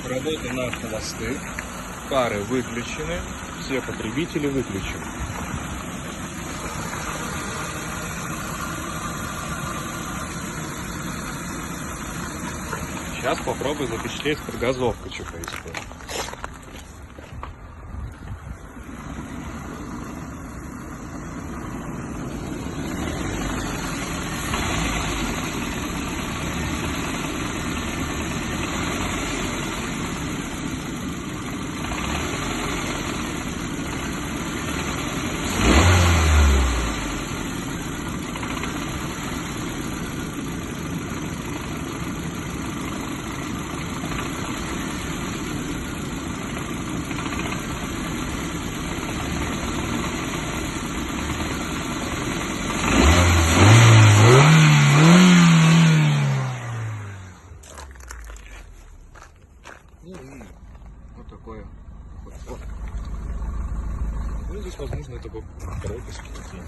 работа на холостых. Фары выключены. Все потребители выключены. Сейчас попробую запечатлеть подгазовку, что происходит. Ну и вот такое. Ну, здесь, возможно, это пропуски такие.